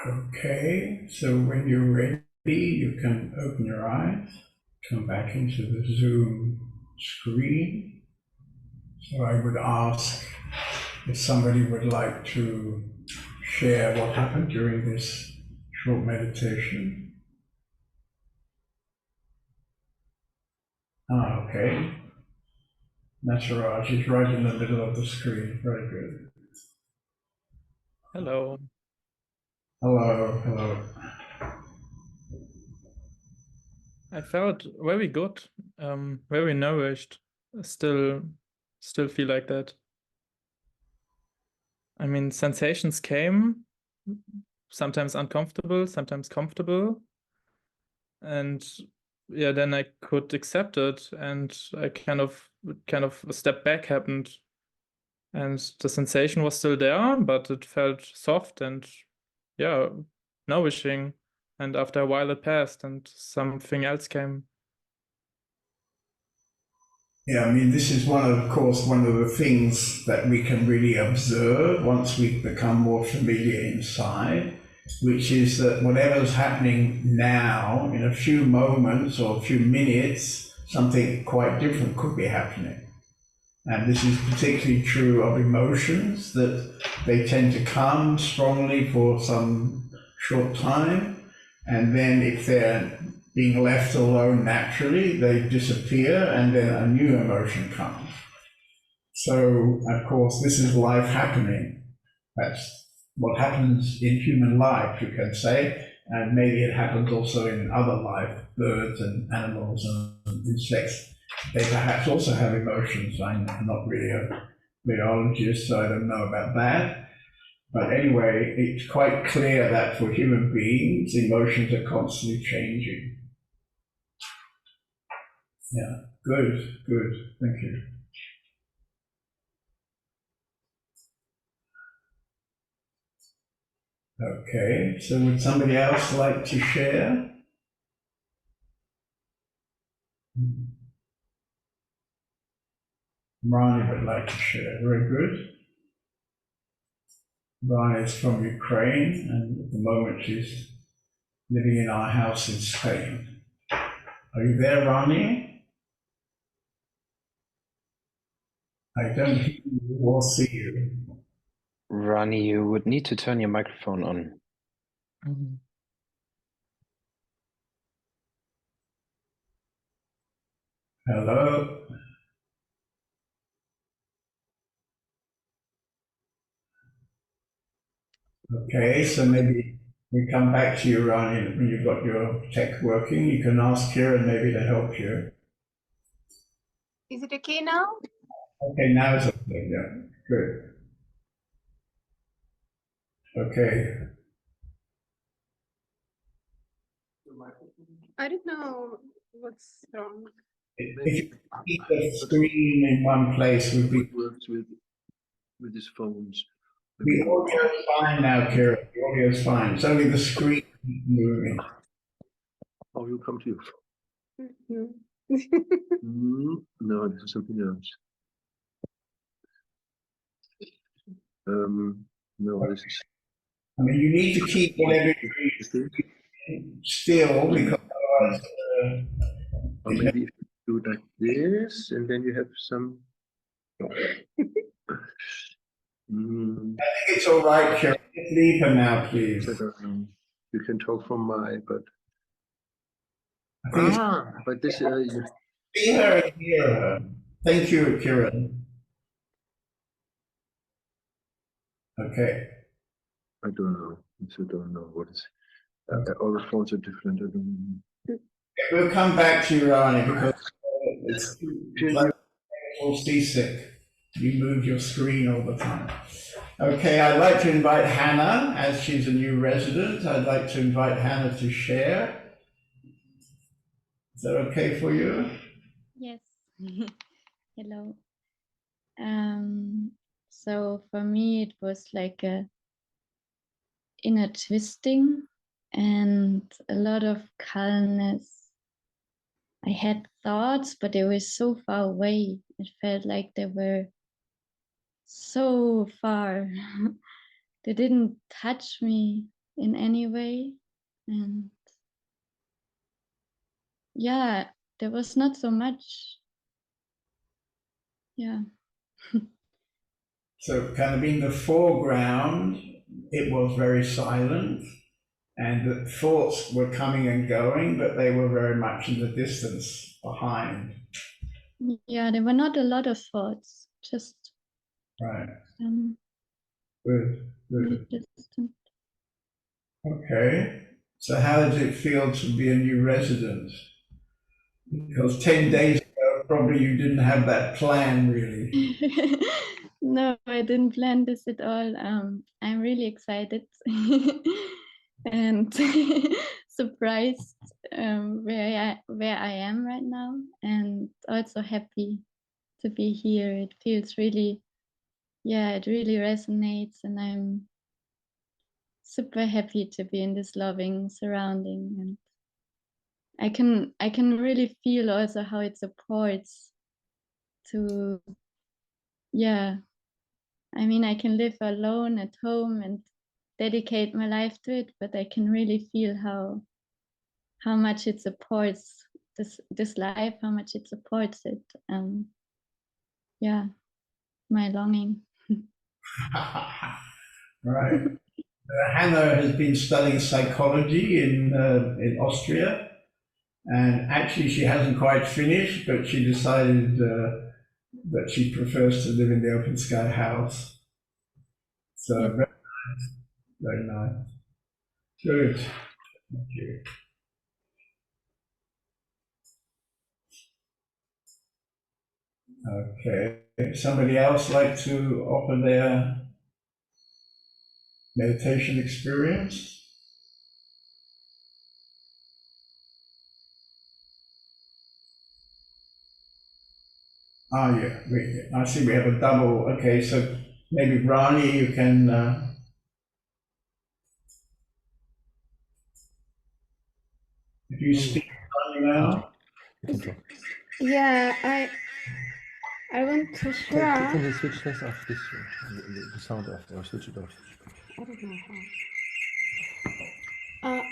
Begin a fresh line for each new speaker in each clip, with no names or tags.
Okay, so when you're ready, you can open your eyes, come back into the Zoom screen. So I would ask if somebody would like to share what happened during this short meditation. Okay. Nasaraj is right in the middle of the screen. Very good.
Hello.
Hello, hello.
I felt very good, very nourished. Still, still feel like that. I mean, sensations came, sometimes uncomfortable, sometimes comfortable, and yeah, then I could accept it, and I kind of a step back happened, and the sensation was still there, but it felt soft and yeah, nourishing. And after a while, it passed, and something else came.
Yeah, I mean, this is of course, one of the things that we can really observe once we become more familiar inside, which is that whatever's happening now, in a few moments or a few minutes, something quite different could be happening. And this is particularly true of emotions, that they tend to come strongly for some short time, and then if they're being left alone naturally, they disappear, and then a new emotion comes. So, of course, this is life happening. That's what happens in human life, you can say, and maybe it happens also in other life, birds and animals and insects. They perhaps also have emotions. I'm not really a biologist, so I don't know about that. But anyway, it's quite clear that for human beings, emotions are constantly changing. Yeah, good, good. Thank you. Okay, so would somebody else like to share? Rani would like to share. Very good. Rani is from Ukraine, and at the moment she's living in our house in Spain. Are you there, Rani? I don't hear you or see you.
Ronnie, you would need to turn your microphone on.
Mhm.
Hello? Okay, so maybe we come back to you, Rani, when you've got your tech working. You can ask Kieran maybe to help you.
Is it okay now?
Okay, now it's okay. Yeah, good. Okay.
I don't know what's wrong.
If you keep the screen in one place, would be.
Works with his phones.
The audio is fine now, Kieran. The audio is fine. It's only the screen moving.
Oh, you come to you.
Mhm.
No, this is something else. No, this is.
I mean, you need to keep whatever you're doing still, because otherwise,
or maybe if you do like this, and then you have some.
I think it's all right, Kieran. Just leave her now, please.
I don't know. You can talk from my, but.
I think
But this. You
see her and hear her. Thank you, Kieran. Okay.
I don't know. I don't know what is. All the phones are different. I don't know.
We'll come back to you, Rani, because it's like all seasick. You move your screen all the time. Okay, I'd like to invite Hannah, as she's a new resident. I'd like to invite Hannah to share. Is that okay for you?
Yes. Hello. So for me, it was like a inner twisting and a lot of calmness. I had thoughts, but they were so far away. It felt like they were so far. They didn't touch me. in any way. And yeah, there was not so much. Yeah.
So kind of in the foreground, it was very silent, and the thoughts were coming and going, but they were very much in the distance behind.
Yeah, there were not a lot of thoughts, just
Right.
um,
Good. Good.
distant.
Okay. So how does it feel to be a new resident? Because 10 days ago, probably you didn't have that plan really.
No, I didn't plan this at all. I'm really excited and surprised where I am right now, and also happy to be here. It feels really, yeah, it really resonates, and I'm super happy to be in this loving surrounding, and I can really feel also how it supports to, yeah, I mean, I can live alone at home and dedicate my life to it, but I can really feel how much it supports this life, how much it supports it. Yeah, my longing.
Right. Hannah has been studying psychology in Austria, and actually she hasn't quite finished, but she decided that she prefers to live in the open sky house. So
Yeah.
very nice, very nice. Good. Thank you. Okay. Somebody else like to offer their meditation experience? Ah, yeah. I see we have a double. Okay, so maybe Rani, you can. If you speak Rani now.
Yeah, I want to
Can
share.
you switch this off, the sound off, or switch it off?
I don't know how.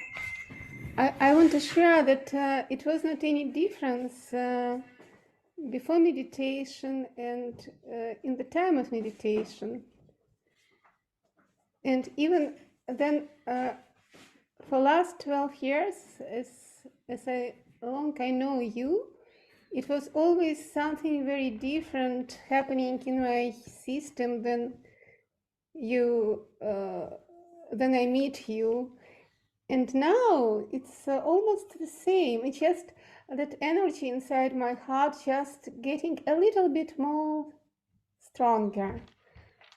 I want to share that it was not any difference before meditation and in the time of meditation. And even then, for last 12 years, as long I know you, it was always something very different happening in my system than then I meet you. And now it's almost the same. It's just that energy inside my heart just getting a little bit more stronger,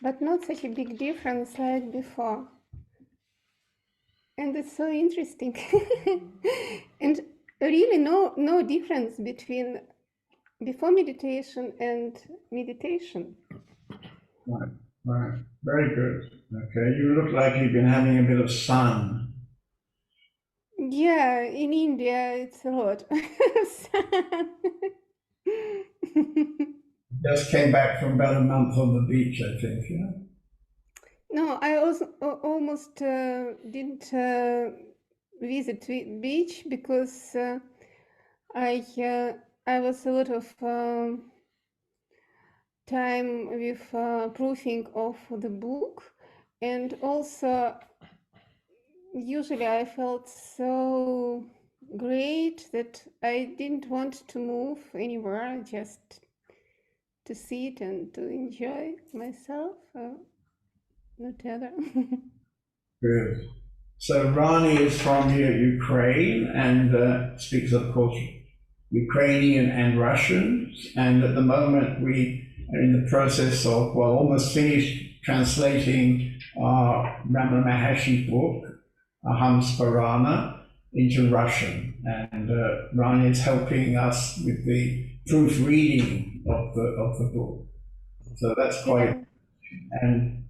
but not such a big difference like before. And it's so interesting. And really no difference between before meditation and meditation.
Right, right. Very good. Okay, you look like you've been having a bit of sun.
Yeah, in India it's a lot.
Just came back from about a month on the beach, I think, yeah?
No, I also almost didn't visit beach because I was a lot of time with proofing of the book, and also usually I felt so great that I didn't want to move anywhere, just to sit and to enjoy myself, not other.
Good. So Rani is from here, Ukraine, and speaks, of course, Ukrainian and Russian. And at the moment, we are in the process of, well, almost finished translating our Ramana Maharshi book, Aham Sparana, into Russian. And Rani is helping us with the proofreading of the book. So that's quite, and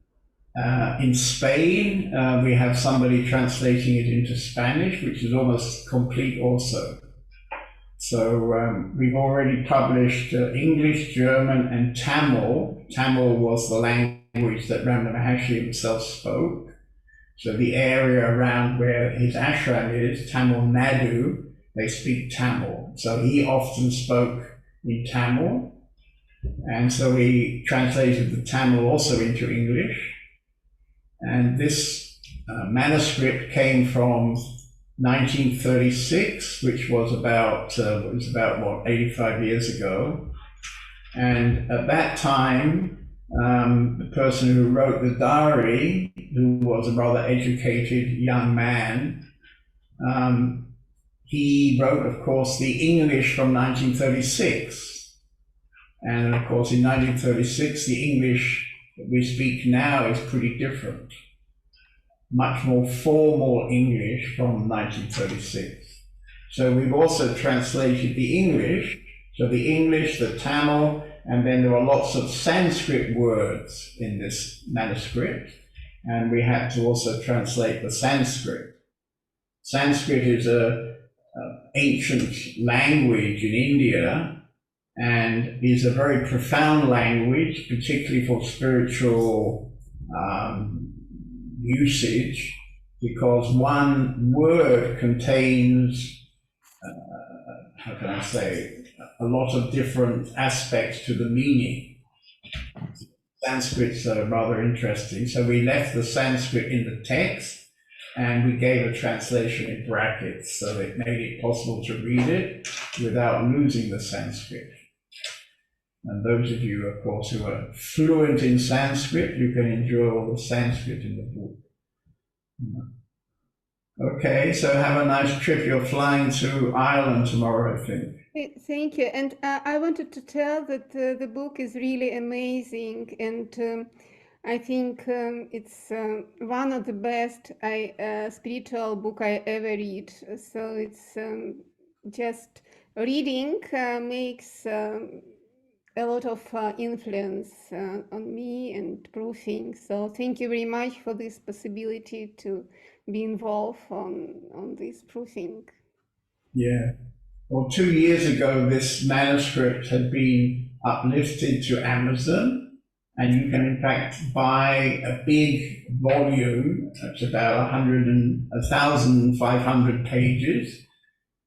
in Spain, we have somebody translating it into Spanish, which is almost complete also. So we've already published English, German, and Tamil. Tamil was the language that Ramana Maharshi himself spoke. So the area around where his ashram is, Tamil Nadu, they speak Tamil. So he often spoke in Tamil. And so he translated the Tamil also into English. And this manuscript came from 1936, which was about 85 years ago. And at that time, the person who wrote the diary, who was a rather educated young man, he wrote, of course, the English from 1936. And of course, in 1936, the English that we speak now is pretty different. Much more formal English from 1936. So we've also translated the English, so the English, the Tamil, and then there are lots of Sanskrit words in this manuscript, and we had to also translate the Sanskrit. Sanskrit is an ancient language in India, and is a very profound language, particularly for spiritual usage, because one word contains, how can I say, a lot of different aspects to the meaning. Sanskrit's rather interesting. So we left the Sanskrit in the text, and we gave a translation in brackets, so it made it possible to read it without losing the Sanskrit. And those of you, of course, who are fluent in Sanskrit, you can enjoy all the Sanskrit in the book. Okay, so have a nice trip. You're flying to Ireland tomorrow, I think.
Thank you. And I wanted to tell that the book is really amazing, and I think it's one of the best spiritual book I ever read. So it's just reading makes a lot of influence on me and proofing. So thank you very much for this possibility to be involved on this proofing.
Yeah. Well, 2 years ago, this manuscript had been uplifted to Amazon, and you can in fact buy a big volume. It's about 1,500 pages,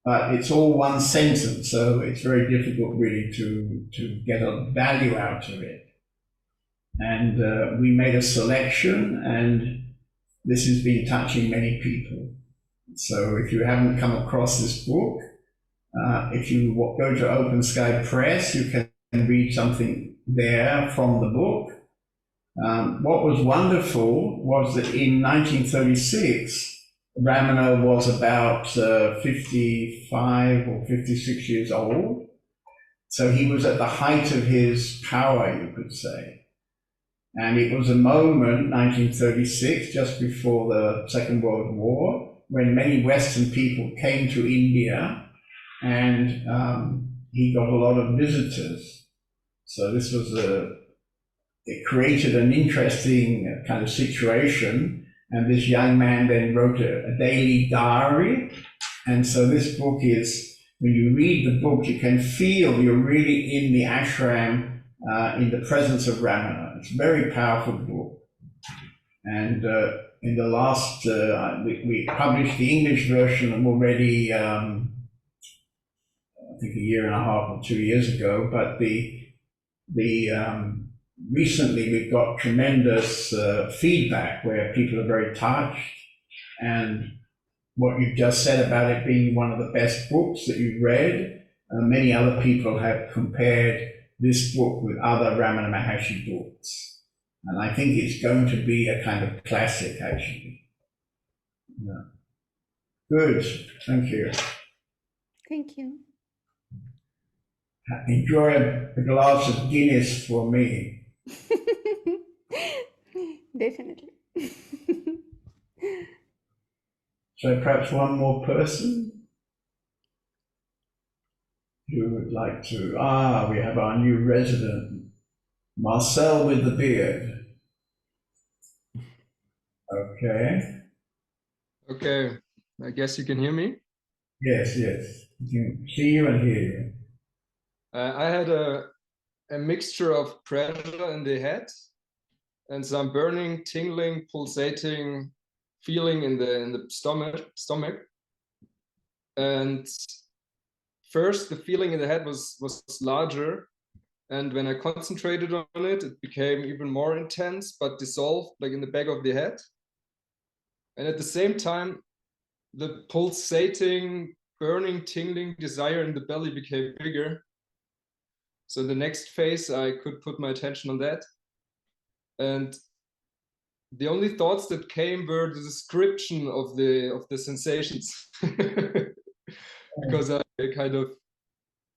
but it's all one sentence, so it's very difficult really to get a value out of it. And we made a selection, and this has been touching many people. So if you haven't come across this book, if you go to Open Sky Press, you can read something there from the book. What was wonderful was that in 1936, Ramana was about 55 or 56 years old. So he was at the height of his power, you could say. And it was a moment, 1936, just before the Second World War, when many Western people came to India, and he got a lot of visitors. So this was it created an interesting kind of situation. And this young man then wrote a daily diary. And so this book is, when you read the book, you can feel you're really in the ashram, in the presence of Ramana. It's a very powerful book. And in the last, we published the English version already, I think a year and a half or 2 years ago, but recently we've got tremendous feedback where people are very touched, and what you've just said about it being one of the best books that you've read, many other people have compared this book with other Ramana Maharshi books, and I think it's going to be a kind of classic, actually. Yeah. Good, thank you.
Thank you.
Enjoy a glass of Guinness for me.
Definitely.
So perhaps one more person who would like to. We have our new resident, Marcel with the beard. Okay.
Okay, I guess you can hear me.
Yes, yes. You can see you and hear you.
I had a mixture of pressure in the head and some burning, tingling, pulsating feeling in the stomach. And first, the feeling in the head was larger. And when I concentrated on it, it became even more intense, but dissolved like in the back of the head. And at the same time, the pulsating, burning, tingling desire in the belly became bigger. So the next phase, I could put my attention on that. And the only thoughts that came were the description of the sensations. Because I kind of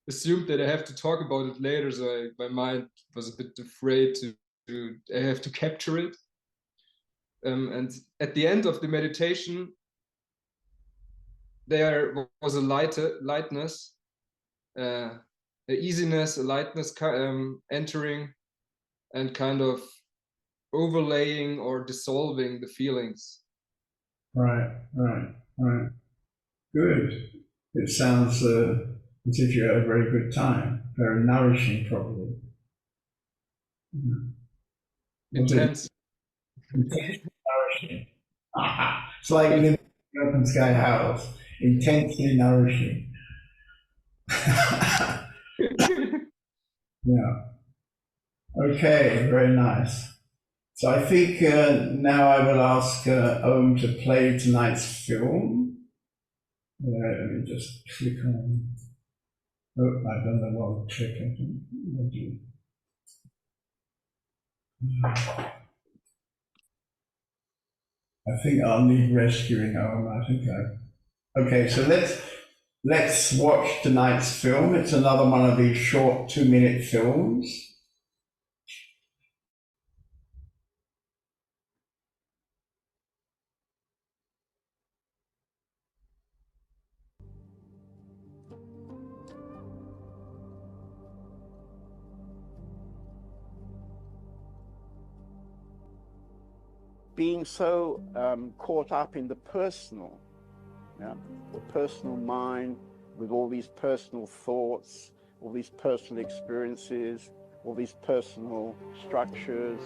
assumed that I have to talk about it later, so my mind was a bit afraid to I have to capture it. And at the end of the meditation, there was a lightness, an easiness, a lightness entering and kind of overlaying or dissolving the feelings.
Right. Good. It sounds as if you had a very good time. Very nourishing, probably.
Intense.
Intensely nourishing. It's like living in an open sky house. Intensely nourishing. Yeah. Okay, very nice. So I think now I will ask Om to play tonight's film. Let me just click on. Oh, I've done the wrong trick. I think I'll need rescuing, Om. Okay, so let's watch tonight's film. It's another one of these short 2-minute films. Being so caught up in the personal, the personal mind with all these personal thoughts, all these personal experiences, all these personal structures,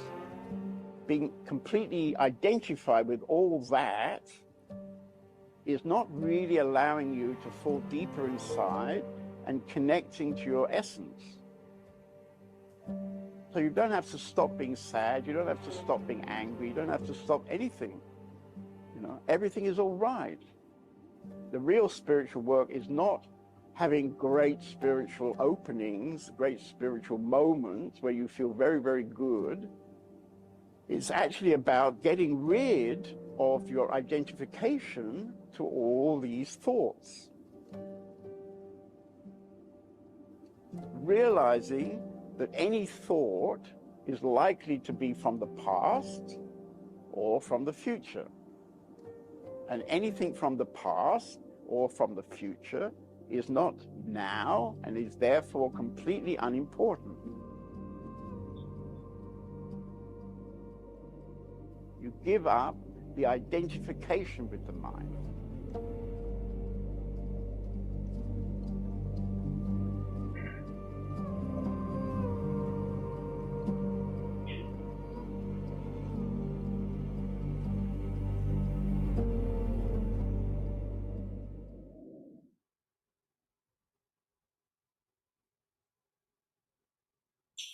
being completely identified with all that is not really allowing you to fall deeper inside and connecting to your essence. So you don't have to stop being sad, you don't have to stop being angry, you don't have to stop anything. Everything is all right. The real spiritual work is not having great spiritual openings, great spiritual moments where you feel very, very good. It's actually about getting rid of your identification to all these thoughts. Realizing that any thought is likely to be from the past or from the future. And anything from the past or from the future is not now and is therefore completely unimportant. You give up the identification with the mind.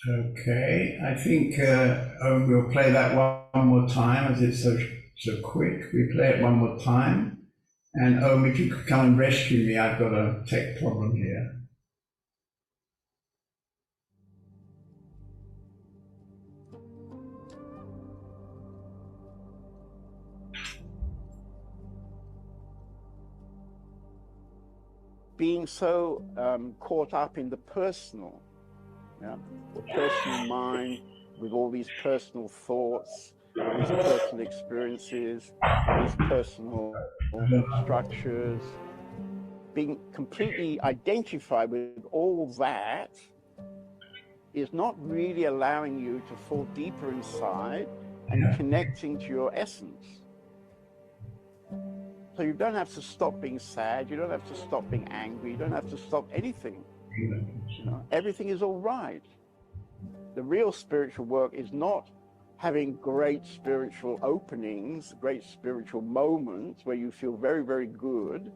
Okay, I think we'll play that one more time as it's so quick. We play it one more time. And if you could come and rescue me, I've got a tech problem here. Being so caught up in the personal, the personal mind with all these personal thoughts, all these personal experiences, all these personal structures, being completely identified with all that is not really allowing you to fall deeper inside and connecting to your essence. So you don't have to stop being sad, you don't have to stop being angry, you don't have to stop anything. Everything is all right. The real spiritual work is not
having great spiritual openings, great spiritual moments where you feel very, very good.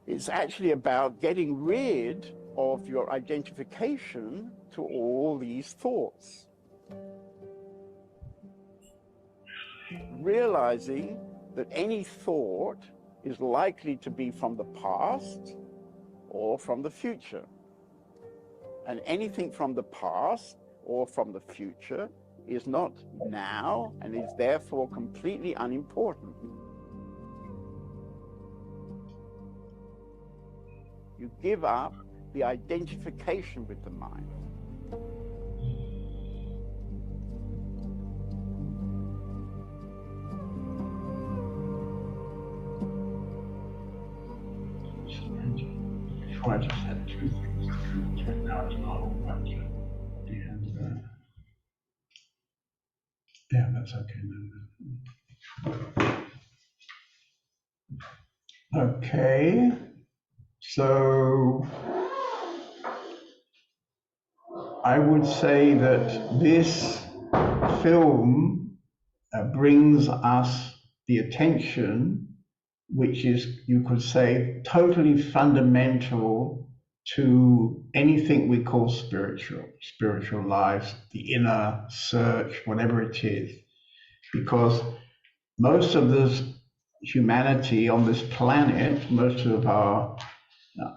It's actually about getting rid of your identification to all these thoughts. Realizing that any thought is likely to be from the past or from the future. And anything from the past or from the future is not now and is therefore completely unimportant. You give up the identification with the mind.
Before I just had two things right now, it's not all right. And yeah, that's okay. Okay, so I would say that this film brings us the attention, which is, you could say, totally fundamental to anything we call spiritual lives, the inner search, whatever it is. Because most of this humanity on this planet, most of our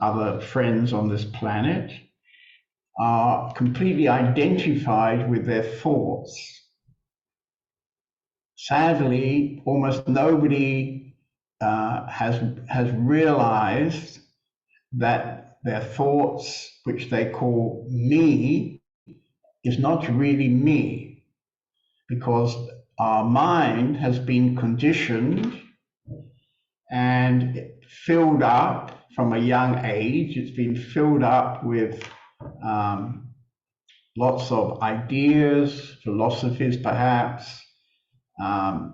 other friends on this planet, are completely identified with their thoughts. Sadly, almost nobody has realized that their thoughts, which they call me, is not really me, because our mind has been conditioned and filled up from a young age. It's been filled up with lots of ideas, philosophies perhaps,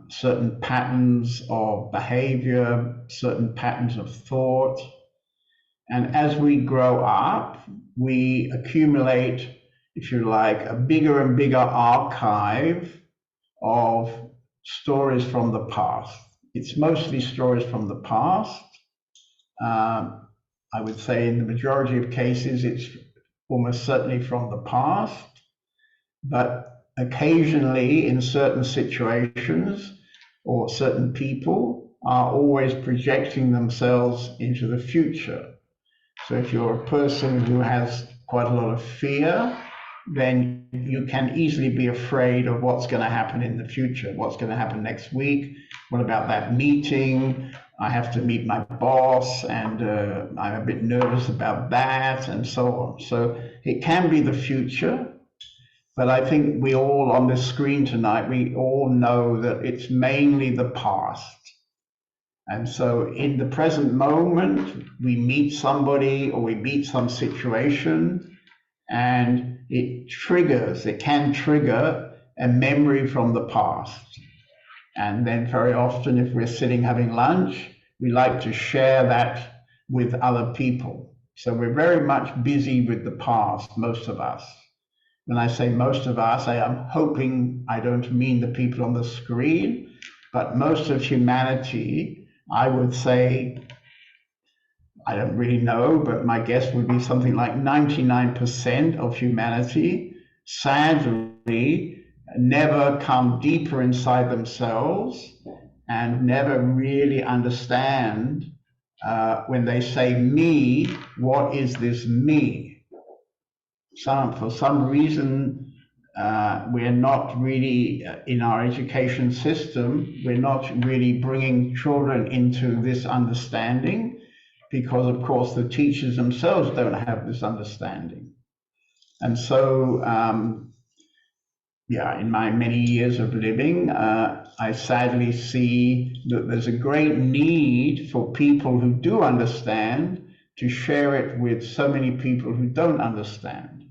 certain patterns of behavior, certain patterns of thought. And as we grow up, we accumulate, if you like, a bigger and bigger archive of stories from the past. It's mostly stories from the past. I would say in the majority of cases, it's almost certainly from the past, but occasionally in certain situations or certain people are always projecting themselves into the future. So if you're a person who has quite a lot of fear, then you can easily be afraid of what's going to happen in the future, what's going to happen next week. What about that meeting? I have to meet my boss, and I'm a bit nervous about that, and so on. So it can be the future, but I think we all on this screen tonight, we all know that it's mainly the past. And so in the present moment, we meet somebody or we meet some situation, and it can trigger a memory from the past. And then very often, if we're sitting having lunch, we like to share that with other people. So we're very much busy with the past, most of us. When I say most of us, I am hoping I don't mean the people on the screen, but most of humanity, I would say, I don't really know, but my guess would be something like 99% of humanity, sadly, never come deeper inside themselves and never really understand when they say me, what is this me? For some reason, we're not really, in our education system, we're not really bringing children into this understanding, because of course the teachers themselves don't have this understanding. And so, yeah, in my many years of living, I sadly see that there's a great need for people who do understand to share it with so many people who don't understand.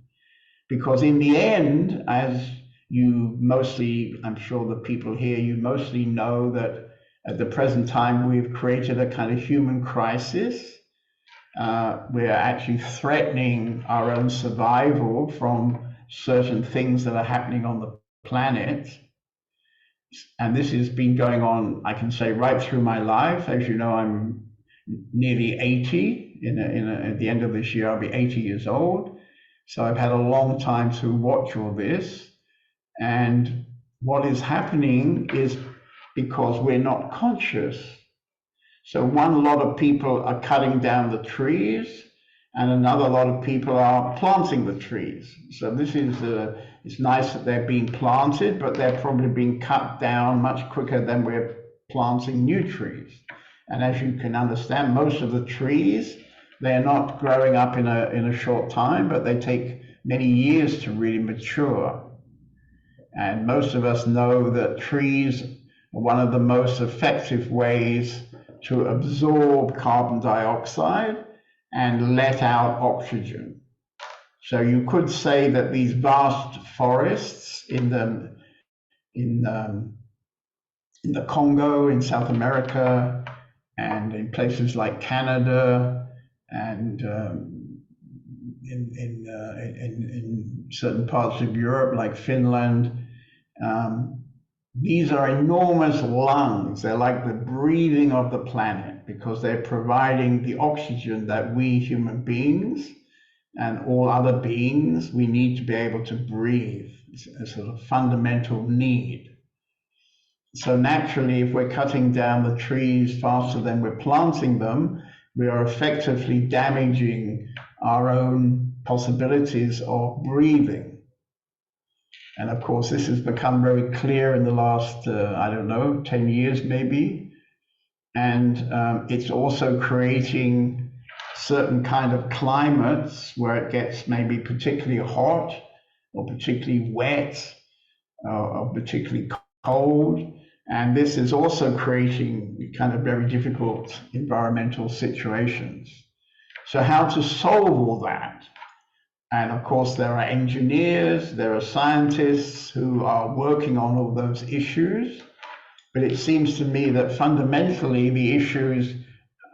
Because in the end, as you mostly, I'm sure the people here, you mostly know that at the present time, we've created a kind of human crisis. We're actually threatening our own survival from certain things that are happening on the planet, and this has been going on, I can say, right through my life. As you know, I'm nearly 80. At the end of this year, I'll be 80 years old. So I've had a long time to watch all this. And what is happening is because we're not conscious. So one lot of people are cutting down the trees, and another lot of people are planting the trees. So this is, it's nice that they're being planted, but they're probably being cut down much quicker than we're planting new trees. And as you can understand, most of the trees, they're not growing up in a short time, but they take many years to really mature. And most of us know that trees are one of the most effective ways to absorb carbon dioxide and let out oxygen. So you could say that these vast forests in the Congo, in South America, and in places like Canada, and in certain parts of Europe, like Finland, these are enormous lungs. They're like the breathing of the planet, because they're providing the oxygen that we human beings and all other beings, we need to be able to breathe. It's a sort of fundamental need. So naturally, if we're cutting down the trees faster than we're planting them, we are effectively damaging our own possibilities of breathing. And of course, this has become very clear in the last, I don't know, 10 years maybe. And it's also creating certain kind of climates where it gets maybe particularly hot or particularly wet or particularly cold. And this is also creating kind of very difficult environmental situations. So how to solve all that? And of course, there are engineers, there are scientists who are working on all those issues. But it seems to me that fundamentally the issues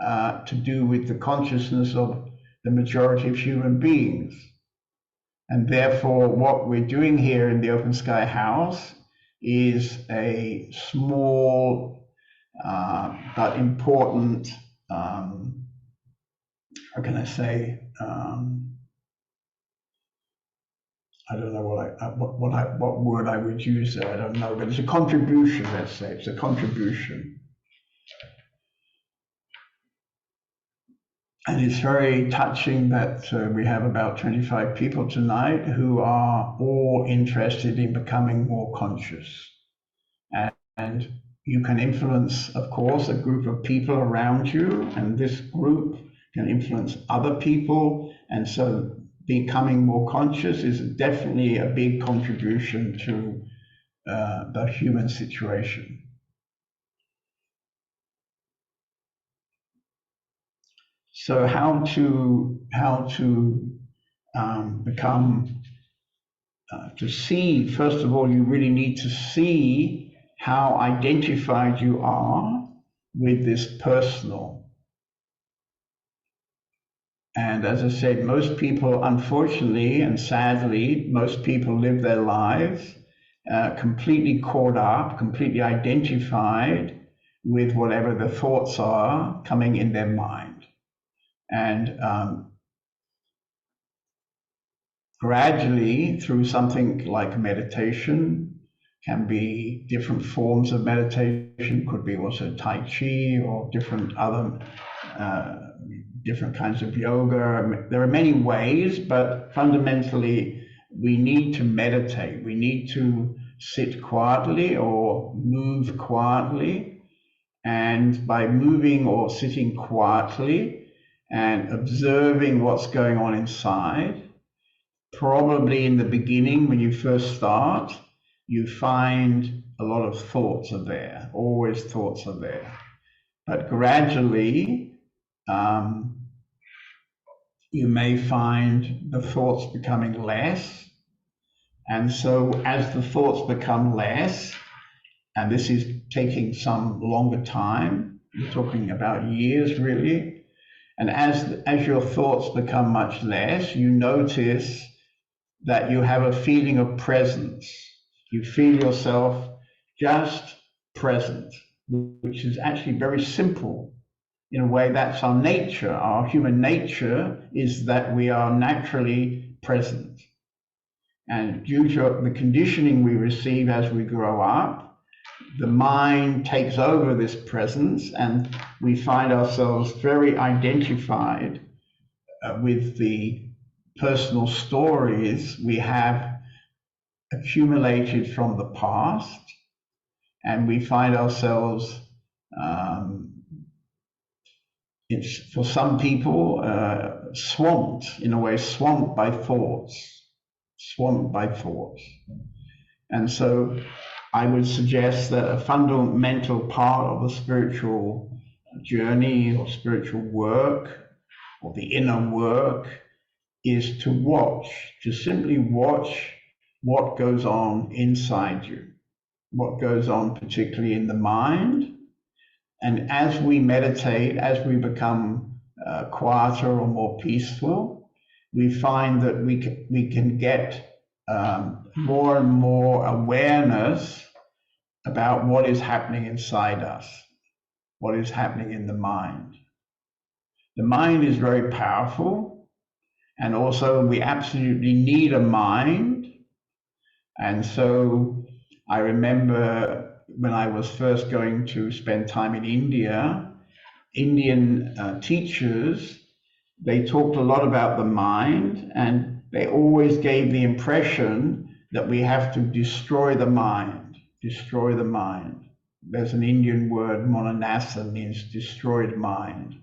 to do with the consciousness of the majority of human beings. And therefore, what we're doing here in the Open Sky House is a small but important, how can I say, I don't know what word I would use there. I don't know, but it's a contribution. Let's say it's a contribution, and it's very touching that we have about 25 people tonight who are all interested in becoming more conscious, and you can influence, of course, a group of people around you, and this group can influence other people, and so becoming more conscious is definitely a big contribution to the human situation. So how to become to see, first of all, you really need to see how identified you are with this personal. And as I said, most people, unfortunately and sadly, most people live their lives completely caught up, completely identified with whatever the thoughts are coming in their mind. And gradually, through something like meditation, can be different forms of meditation, could be also Tai Chi or different other different kinds of yoga. There are many ways, but fundamentally, we need to meditate. We need to sit quietly or move quietly. And by moving or sitting quietly and observing what's going on inside, probably in the beginning, when you first start, you find a lot of thoughts are there, always thoughts are there. But gradually, you may find the thoughts becoming less. And so as the thoughts become less, and this is taking some longer time, we're talking about years really, and as your thoughts become much less, you notice that you have a feeling of presence, You feel yourself just present, which is actually very simple. In a way, that's our nature. Our human nature is that we are naturally present. And due to the conditioning we receive as we grow up, the mind takes over this presence, and we find ourselves very identified with the personal stories we have accumulated from the past, and we find ourselves, for some people, swamped, in a way, swamped by thoughts. And so I would suggest that a fundamental part of the spiritual journey or spiritual work or the inner work is to watch, to simply watch what goes on inside you, what goes on particularly in the mind. And as we meditate, as we become quieter or more peaceful, we find that we can get more and more awareness about what is happening inside us, what is happening in the mind. The mind is very powerful, and also we absolutely need a mind. And so I remember when I was first going to spend time in India, Indian teachers, they talked a lot about the mind, and they always gave the impression that we have to destroy the mind, destroy the mind. There's an Indian word, monanasa, means destroyed mind.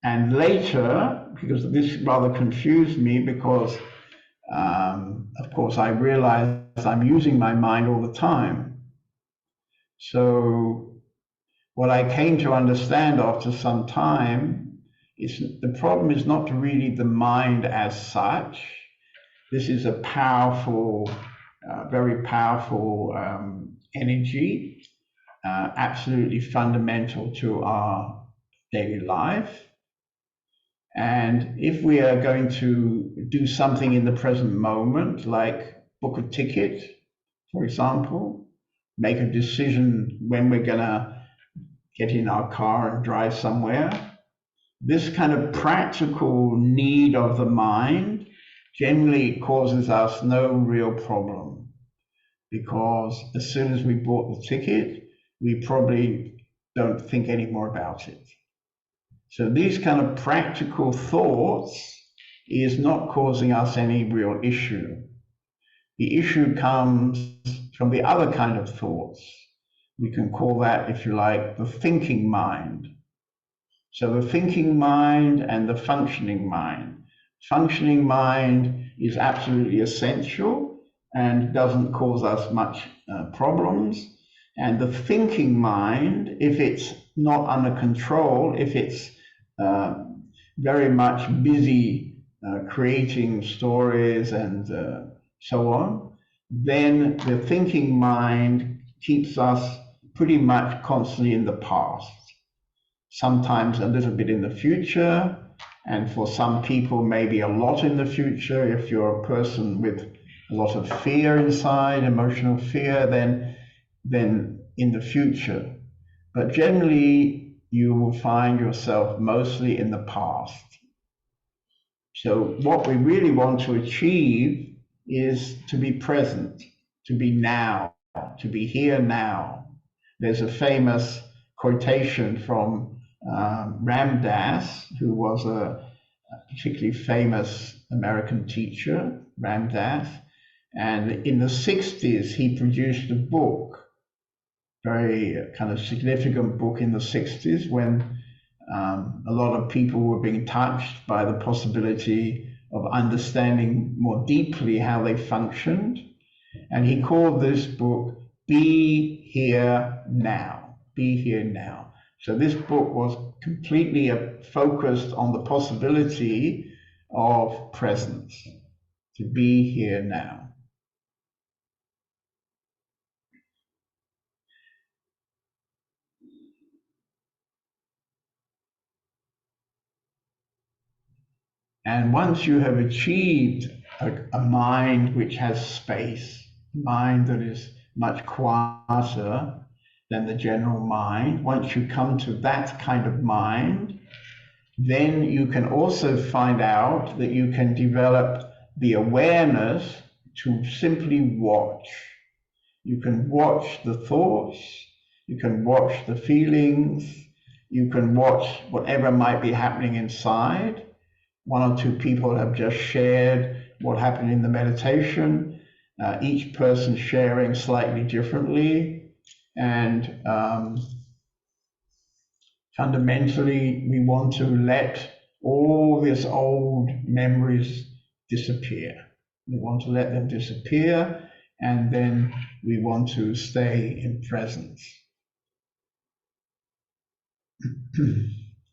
And later, because this rather confused me, because of course I realized I'm using my mind all the time. So what I came to understand after some time is the problem is not really the mind as such. This is a powerful, very powerful energy, absolutely fundamental to our daily life. And if we are going to do something in the present moment, like book a ticket, for example, make a decision when we're going to get in our car and drive somewhere, this kind of practical need of the mind generally causes us no real problem, because as soon as we bought the ticket, we probably don't think any more about it. So these kind of practical thoughts is not causing us any real issue. The issue comes from the other kind of thoughts. We can call that, if you like, the thinking mind. So the thinking mind and the functioning mind. Functioning mind is absolutely essential and doesn't cause us much problems. And the thinking mind, if it's not under control, if it's very much busy creating stories and so on, then the thinking mind keeps us pretty much constantly in the past, sometimes a little bit in the future, and for some people maybe a lot in the future. If you're a person with a lot of fear inside, emotional fear, then in the future. But generally, you will find yourself mostly in the past. So what we really want to achieve is to be present, to be now, to be here now. There's a famous quotation from Ram Dass, who was a particularly famous American teacher, Ram Dass. And in the 60s, he produced a book, very kind of significant book in the 60s, when a lot of people were being touched by the possibility of understanding more deeply how they functioned. And he called this book Be Here Now. Be Here Now. So this book was completely focused on the possibility of presence, to be here now. And once you have achieved a mind which has space, mind that is much quieter than the general mind. Once you come to that kind of mind, then you can also find out that you can develop the awareness to simply watch. You can watch the thoughts, you can watch the feelings, you can watch whatever might be happening inside. One or two people have just shared what happened in the meditation, each person sharing slightly differently. And fundamentally, we want to let all these old memories disappear. We want to let them disappear, and then we want to stay in presence.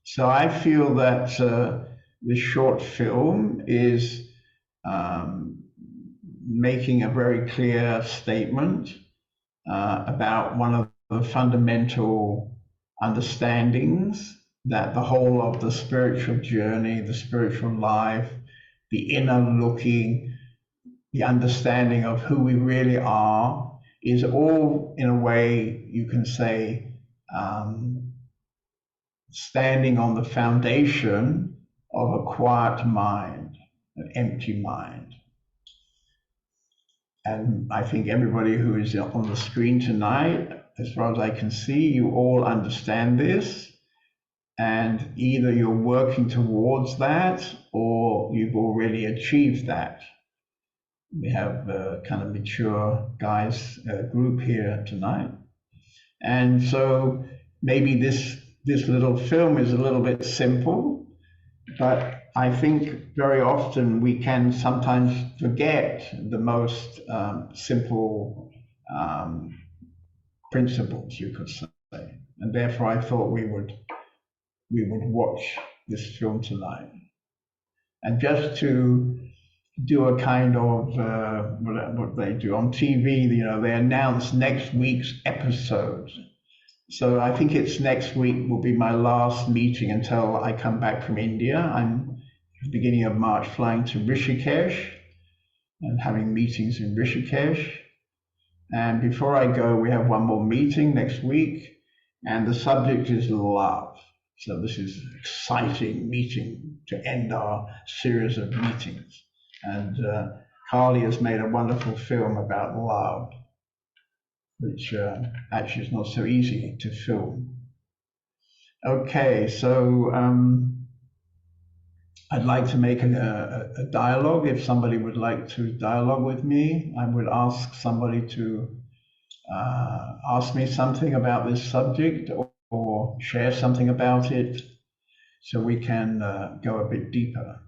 So I feel that this short film is making a very clear statement about one of the fundamental understandings that the whole of the spiritual journey, the spiritual life, the inner looking, the understanding of who we really are is all, in a way, you can say, standing on the foundation of a quiet mind, an empty mind. And I think everybody who is on the screen tonight, as far as I can see, you all understand this. And either you're working towards that or you've already achieved that. We have a kind of mature guys group here tonight. And so maybe this little film is a little bit simple, but I think very often we can sometimes forget the most simple principles, you could say. And therefore I thought we would watch this film tonight. And just to do a kind of, what they do on TV, you know, they announce next week's episode. So I think it's next week will be my last meeting until I come back from India. I'm at the beginning of March flying to Rishikesh and having meetings in Rishikesh. And before I go, we have one more meeting next week, and the subject is love. So this is an exciting meeting to end our series of meetings. And Carly has made a wonderful film about love, which actually is not so easy to film. Okay, so I'd like to make a dialogue. If somebody would like to dialogue with me, I would ask somebody to ask me something about this subject or share something about it so we can go a bit deeper.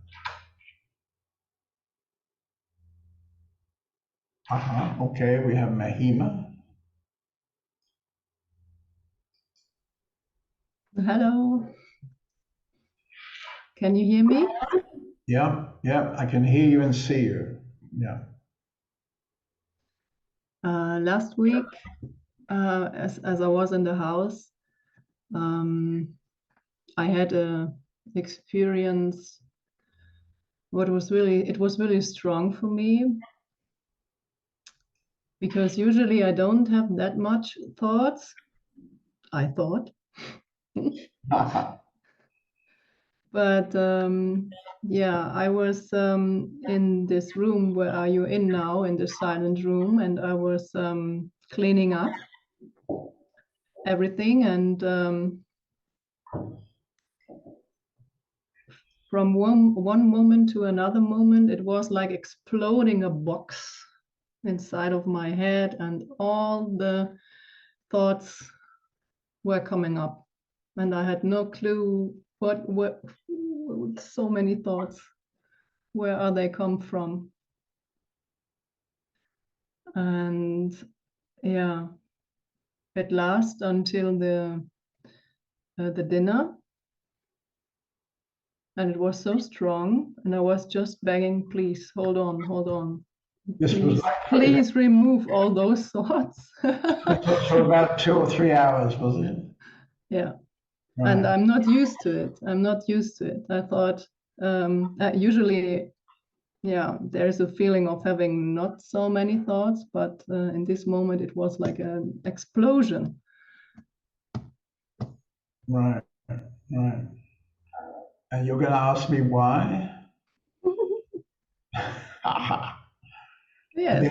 Okay, we have Mahima.
Hello. Can you hear me?
Yeah, I can hear you and see you. Yeah.
Last week, as I was in the house, I had a experience. It was really strong for me, because usually I don't have that much thoughts. I thought. But yeah, I was in this room. Where are you in now? In the silent room, and I was cleaning up everything, and from one moment to another moment, it was like exploding a box inside of my head, and all the thoughts were coming up, and I had no clue what so many thoughts, where are they come from? And yeah, it lasted until the dinner, and it was so strong, and I was just begging, please hold on, please remove all those thoughts.
For about 2 or 3 hours, was it?
Yeah.
Right.
And I'm not used to it. I thought usually yeah, there's a feeling of having not so many thoughts, but in this moment it was like an explosion.
Right, right. And you're going to ask me why?
Yes.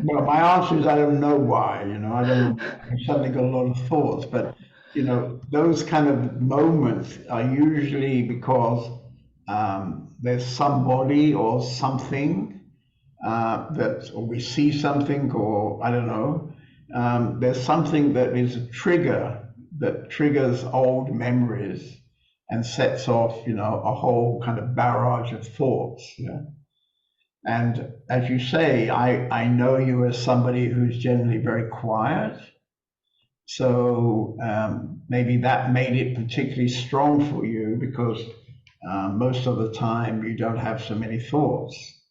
Well, my answer is I don't know why. You know, I don't know. I suddenly got a lot of thoughts, but you know, those kind of moments are usually because there's somebody or something that, or we see something, or I don't know. There's something that is a trigger that triggers old memories and sets off, you know, a whole kind of barrage of thoughts. Yeah. And as you say, I know you as somebody who's generally very quiet. So maybe that made it particularly strong for you because most of the time you don't have so many thoughts.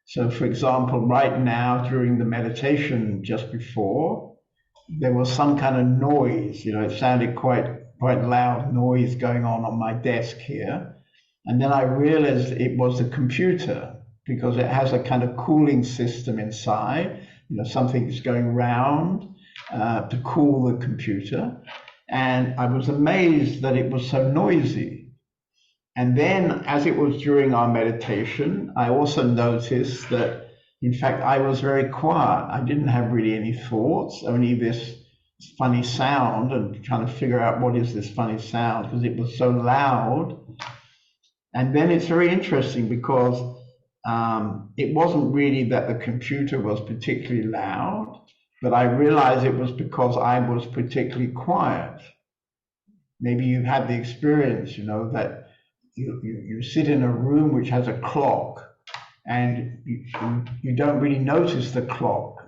So, for example, right now during the meditation just before, there was some kind of noise. You know, it sounded quite loud noise going on my desk here. And then I realized it was a computer because it has a kind of cooling system inside. You know, something is going round to cool the computer. And I was amazed that it was so noisy. And then as it was during our meditation, I also noticed that, in fact, I was very quiet. I didn't have really any thoughts, only this funny sound and trying to figure out what is this funny sound because it was so loud. And then it's very interesting because it wasn't really that the computer was particularly loud, but I realized it was because I was particularly quiet. Maybe you've had the experience, you know, that you sit in a room which has a clock and you don't really notice the clock.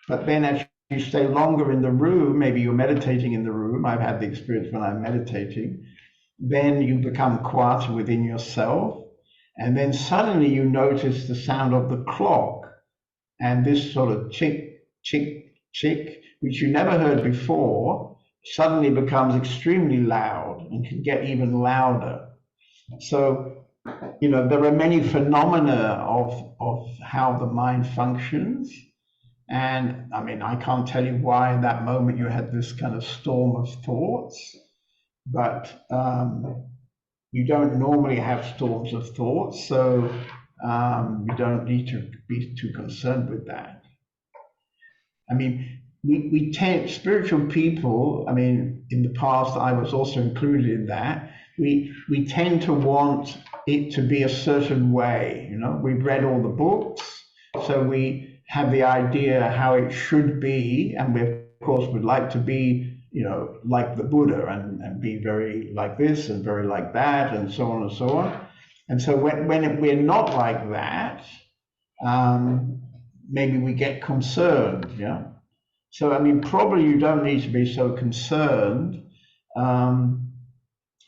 But then as you stay longer in the room, maybe you're meditating in the room, I've had the experience when I'm meditating, then you become quieter within yourself. And then suddenly you notice the sound of the clock and this sort of chick, chick, chick, which you never heard before, suddenly becomes extremely loud and can get even louder. So, you know, there are many phenomena of how the mind functions. And I mean, I can't tell you why in that moment you had this kind of storm of thoughts, but you don't normally have storms of thoughts, so you don't need to be too concerned with that. I mean, we tend, spiritual people, I mean, in the past I was also included in that, we tend to want it to be a certain way, you know, we've read all the books, so we have the idea how it should be, and we of course would like to be, you know, like the Buddha and be very like this and very like that and so on and so on. And so when we're not like that, maybe we get concerned, yeah? So, I mean, probably you don't need to be so concerned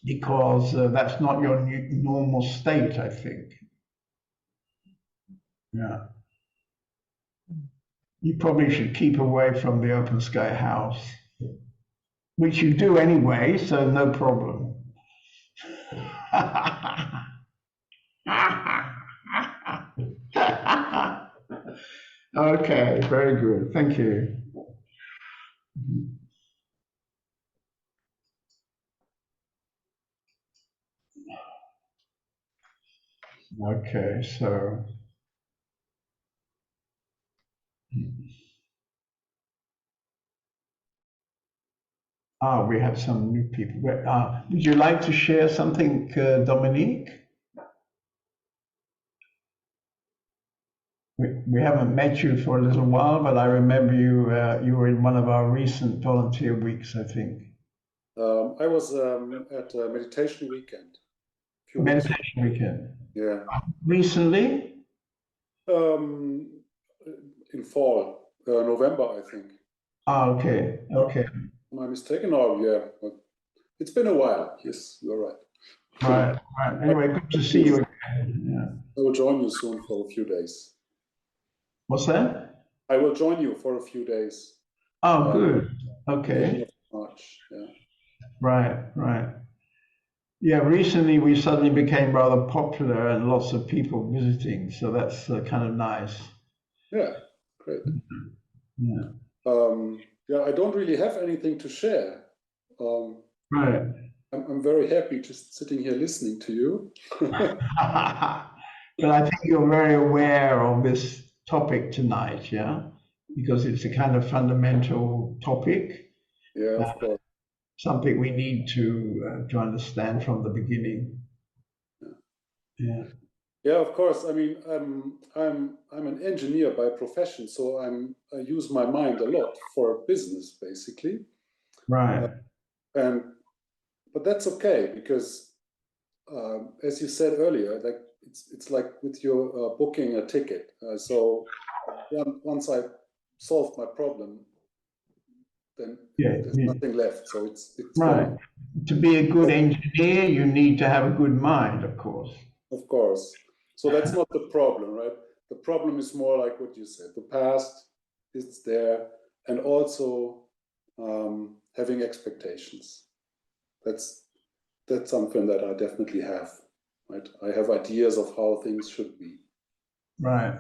because that's not your normal state, I think. Yeah. You probably should keep away from the open sky house, which you do anyway, so no problem. Okay, very good. Thank you. Okay, so we have some new people. Would you like to share something, Dominique? We haven't met you for a little while, but I remember you. You were in one of our recent volunteer weeks, I think.
I was at a meditation weekend.
Meditation weekend.
Yeah.
Recently?
In fall, November, I think.
Okay. Okay.
Am I mistaken? Oh, yeah. But it's been a while. Yes, you're right.
Right. Right. Anyway, good to see you again. Yeah.
I will join you soon for a few days.
What's that?
I will join you for a few days.
Oh, good. Okay.
March. Yeah.
Right. Right. Yeah, recently we suddenly became rather popular and lots of people visiting, so that's kind of nice.
Yeah, great.
Yeah.
Yeah, I don't really have anything to share.
Right.
I'm very happy just sitting here listening to you.
But I think you're very aware of this topic tonight, yeah? Because it's a kind of fundamental topic,
Yeah, of course.
something we need to understand from the beginning. Yeah.
Yeah, of course. I mean, I'm an engineer by profession, so I use my mind a lot for business, basically.
Right.
But that's okay because, as you said earlier, like it's like with your booking a ticket. So once I solve my problem, then there's nothing left. So it's
right.
gone.
To be a good engineer, you need to have a good mind, of course.
Of course. So that's not the problem, right? The problem is more like what you said. The past is there, and also having expectations. That's something that I definitely have, right? I have ideas of how things should be.
Right.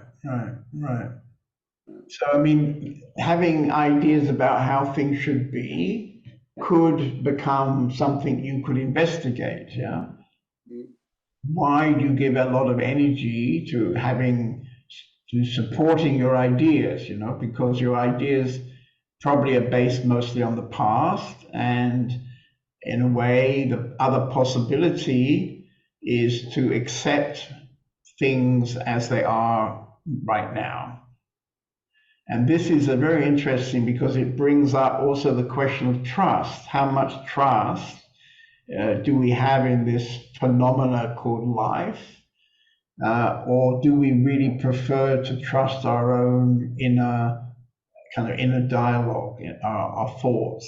So, I mean, having ideas about how things should be could become something you could investigate, yeah? Why do you give a lot of energy to supporting your ideas, you know, because your ideas probably are based mostly on the past, and in a way, the other possibility is to accept things as they are right now. And this is a very interesting because it brings up also the question of trust. How much trust do we have in this phenomena called life? Or do we really prefer to trust our own inner dialogue, our thoughts,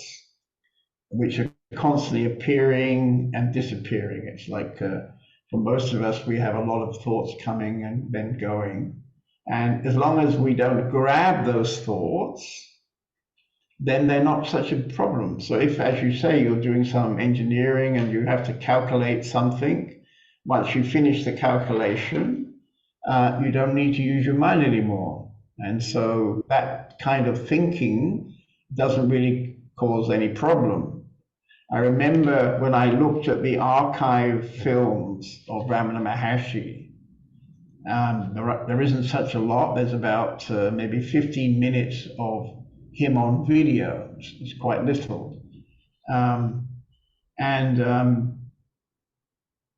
which are constantly appearing and disappearing? It's like for most of us, we have a lot of thoughts coming and then going. And as long as we don't grab those thoughts, then they're not such a problem. So if, as you say, you're doing some engineering and you have to calculate something, once you finish the calculation, you don't need to use your mind anymore. And so that kind of thinking doesn't really cause any problem. I remember when I looked at the archive films of Ramana Maharshi, there isn't such a lot. There's about maybe 15 minutes of him on video. It's quite little. I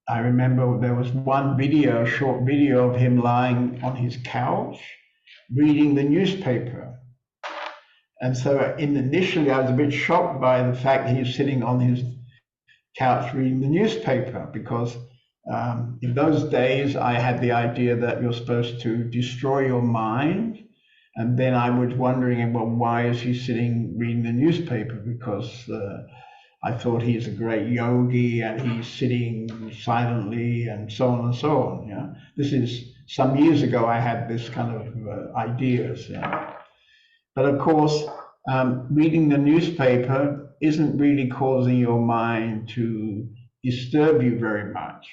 remember there was one video, a short video of him lying on his couch reading the newspaper. And so initially I was a bit shocked by the fact that he was sitting on his couch reading the newspaper, because in those days I had the idea that you're supposed to destroy your mind. And then I was wondering, well, why is he sitting reading the newspaper? Because I thought he's a great yogi and he's sitting silently and so on and so on. Yeah, this is some years ago. I had this kind of ideas. Yeah? But of course, reading the newspaper isn't really causing your mind to disturb you very much.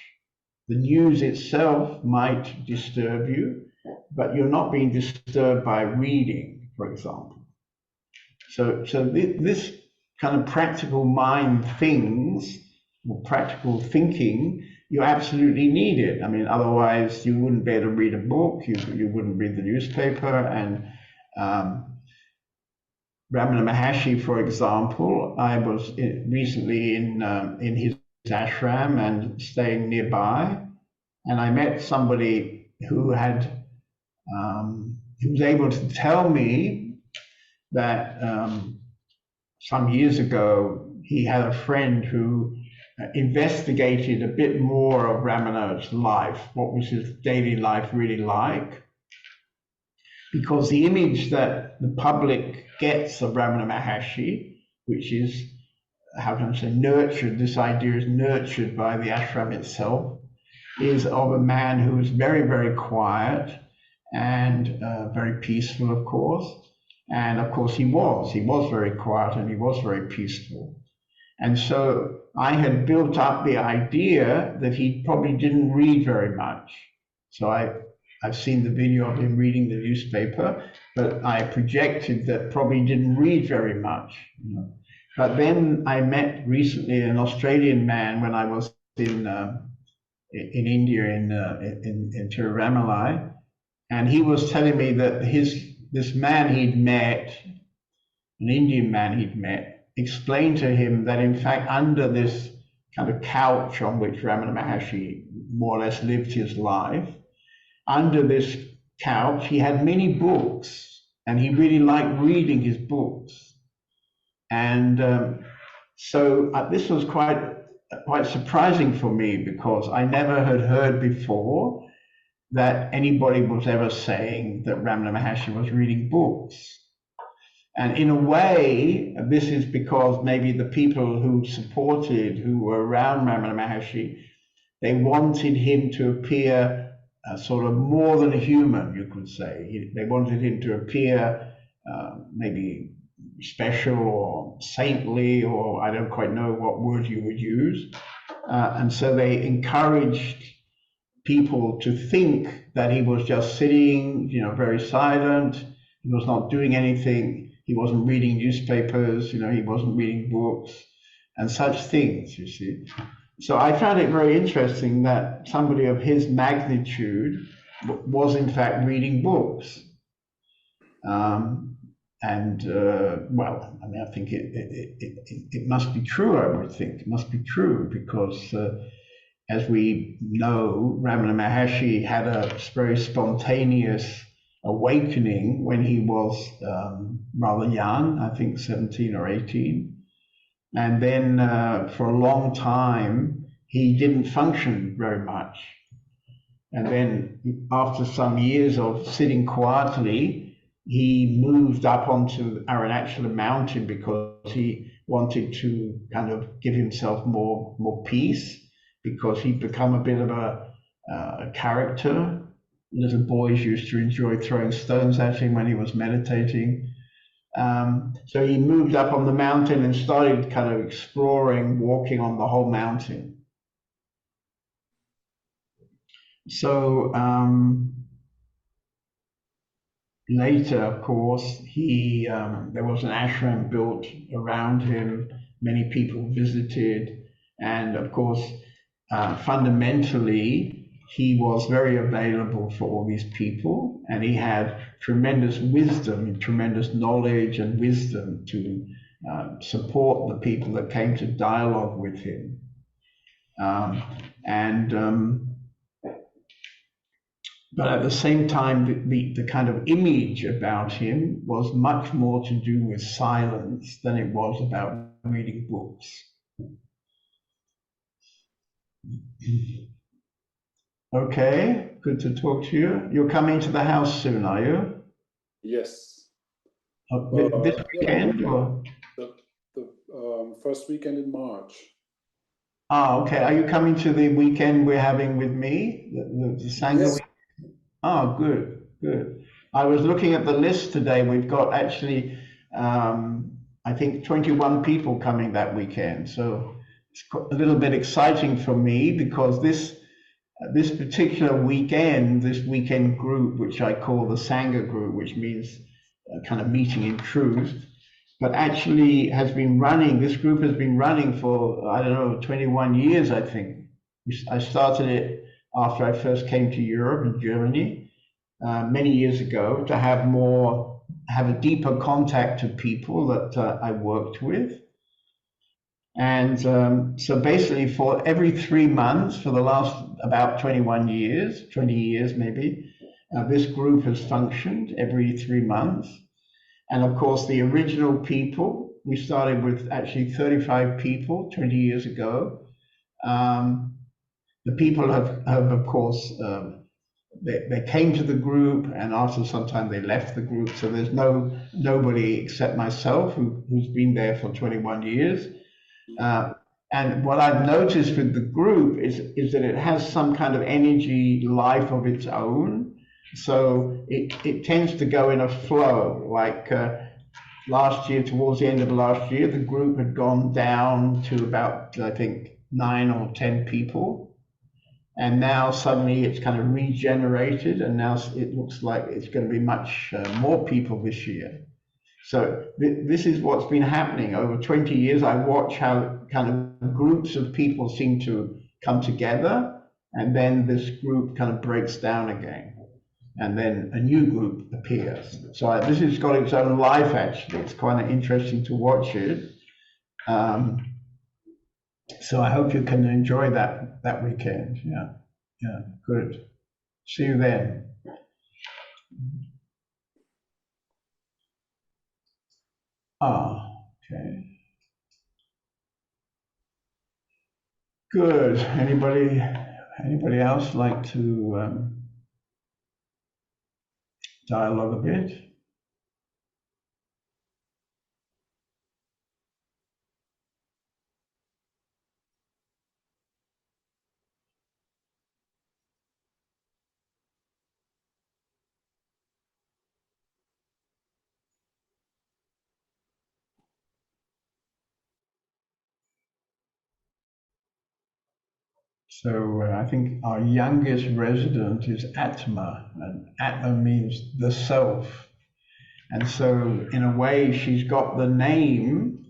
The news itself might disturb you, but you're not being disturbed by reading, for example. So this kind of practical mind things, or practical thinking, you absolutely need it. I mean, otherwise you wouldn't be able to read a book, you wouldn't read the newspaper. And Ramana Maharshi, for example, I was recently in his ashram and staying nearby, and I met somebody who was able to tell me that some years ago he had a friend who investigated a bit more of Ramana's life. What was his daily life really like? Because the image that the public gets of Ramana Maharshi, which is, how can I say, nurtured, this idea is nurtured by the ashram itself, is of a man who is very, very quiet and very peaceful, of course. And of course he was very quiet and he was very peaceful. And so I had built up the idea that he probably didn't read very much. So I've seen the video of him reading the newspaper, but I projected that probably didn't read very much. You know. But then I met recently an Australian man when I was in India in Tiruvannamalai, and he was telling me that this man he'd met, an Indian man he'd met, explained to him that in fact under this kind of couch on which Ramana Maharshi more or less lived his life, under this couch he had many books, and he really liked reading his books. And so this was quite surprising for me, because I never had heard before that anybody was ever saying that Ramana Maharshi was reading books. And in a way, this is because maybe the people who were around Ramana Maharshi, they wanted him to appear sort of more than human, you could say. They wanted him to appear maybe special or saintly, or I don't quite know what word you would use. And so they encouraged people to think that he was just sitting, you know, very silent. He was not doing anything. He wasn't reading newspapers, you know, he wasn't reading books and such things, you see. So I found it very interesting that somebody of his magnitude was in fact reading books. Well, I mean, I think it must be true, I would think. It must be true, because as we know, Ramana Maharshi had a very spontaneous awakening when he was rather young, I think 17 or 18. And then for a long time, he didn't function very much. And then after some years of sitting quietly, he moved up onto Arunachala mountain because he wanted to kind of give himself more peace, because he'd become a bit of a character. Little boys used to enjoy throwing stones at him when he was meditating. So he moved up on the mountain and started kind of exploring, walking on the whole mountain. So later, of course, there was an ashram built around him. Many people visited, and of course, fundamentally, he was very available for all these people, and he had tremendous wisdom, tremendous knowledge and wisdom to support the people that came to dialogue with him. But at the same time, the kind of image about him was much more to do with silence than it was about reading books. Okay, good to talk to you. You're coming to the house soon, are you?
Yes.
This weekend?
Yeah,
or?
the first weekend in March.
Ah, okay. Are you coming to the weekend we're having with me? The Sangha
Yes.
weekend? Oh, good, good. I was looking at the list today. We've got actually, I think, 21 people coming that weekend. So it's a little bit exciting for me, because this particular weekend, this weekend group, which I call the Sangha group, which means kind of meeting in truth, but actually this group has been running for, I don't know, 21 years, I think. I started it after I first came to Europe and Germany many years ago, to have a deeper contact to people that I worked with. And so basically for every 3 months, for the last about 21 years, 20 years maybe, this group has functioned every 3 months. And of course, the original people, we started with actually 35 people 20 years ago. The people have of course, they came to the group, and after some time they left the group. So there's nobody except myself who's been there for 21 years. And what I've noticed with the group is that it has some kind of energy life of its own. So it tends to go in a flow, like last year, towards the end of last year, the group had gone down to about, I think, 9 or 10 people. And now suddenly it's kind of regenerated, and now it looks like it's going to be much more people this year. So this is what's been happening over 20 years. I watch how kind of groups of people seem to come together, and then this group kind of breaks down again, and then a new group appears. So this has got its own life, actually. It's quite interesting to watch it. So I hope you can enjoy that weekend. Yeah, good. See you then. Okay. Good. Anybody else like to dialogue a bit? So I think our youngest resident is Atma, and Atma means the self. And so in a way, she's got the name,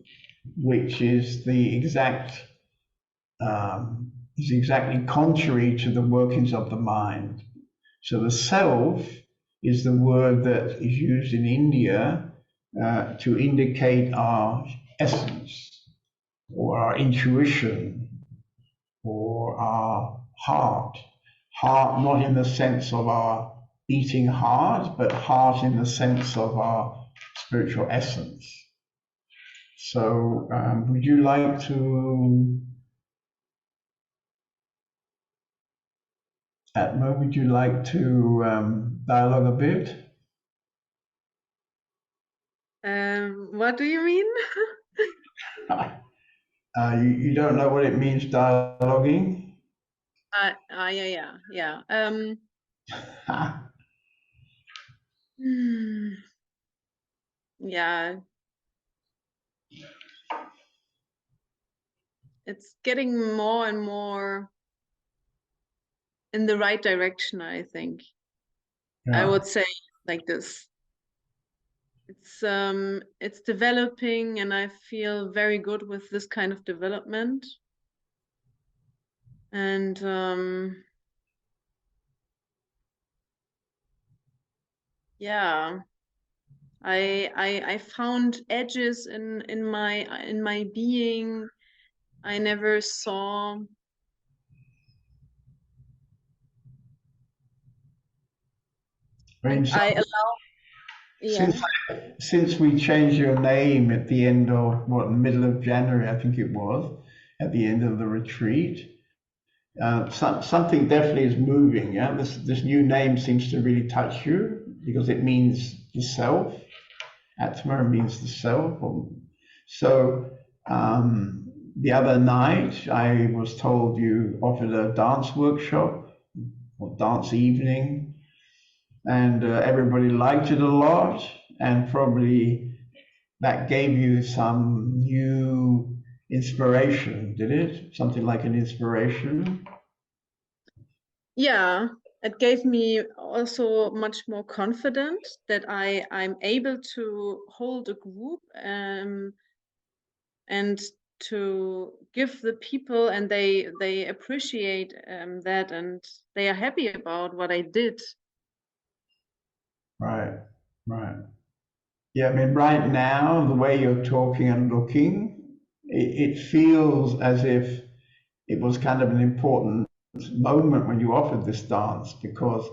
which is is exactly contrary to the workings of the mind. So the self is the word that is used in India to indicate our essence or our intuition or our heart. Heart, not in the sense of our beating heart, but heart in the sense of our spiritual essence. So would you like to, Atma, would you like to dialogue a bit?
What do you mean?
You don't know what it means, dialoguing?
Yeah. Yeah. It's getting more and more in the right direction, I think. I would say like this. It's developing, and I feel very good with this kind of development. And yeah, I found edges in my being I never saw. I allow. Yeah.
Since we changed your name at the end of middle of January, I think it was, at the end of the retreat, something definitely is moving. Yeah, this new name seems to really touch you because it means the self. Atma means the self. So the other night, I was told you offered a dance workshop or dance evening, and everybody liked it a lot, and probably that gave you some new inspiration, did it? Something like an inspiration?
Yeah, it gave me also much more confidence that I'm able to hold a group and to give the people, and they appreciate that, and they are happy about what I did.
Right. Yeah, I mean, right now, the way you're talking and looking, it feels as if it was kind of an important moment when you offered this dance, because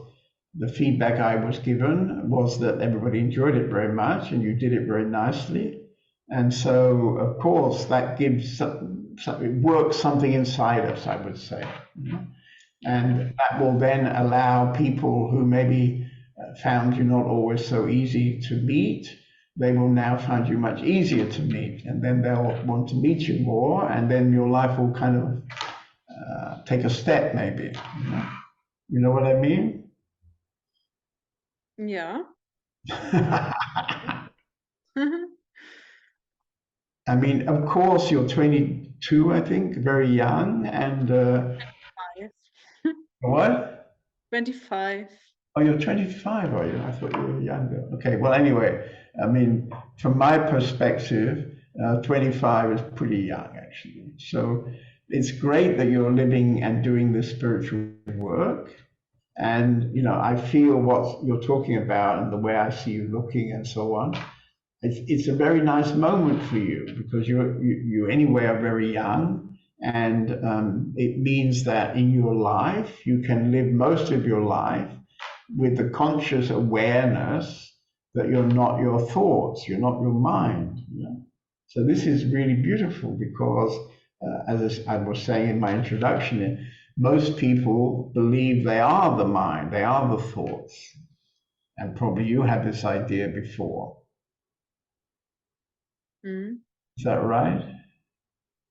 the feedback I was given was that everybody enjoyed it very much and you did it very nicely. And so, of course, that gives it works something inside us, I would say. And that will then allow people who maybe found you not always so easy to meet, they will now find you much easier to meet, and then they'll want to meet you more, and then your life will kind of take a step, maybe. You know what I mean?
Yeah.
I mean, of course, you're 22, I think, very young, and what?
25.
Oh, you're 25, are you? I thought you were younger. Okay, well, anyway, I mean, from my perspective, 25 is pretty young, actually. So it's great that you're living and doing this spiritual work. And, you know, I feel what you're talking about and the way I see you looking and so on. It's a very nice moment for you because you anyway are very young, and it means that in your life you can live most of your life with the conscious awareness that you're not your thoughts, you're not your mind. You know? So this is really beautiful because, as I was saying in my introduction, most people believe they are the mind, they are the thoughts, and probably you had this idea before.
Mm.
Is that right?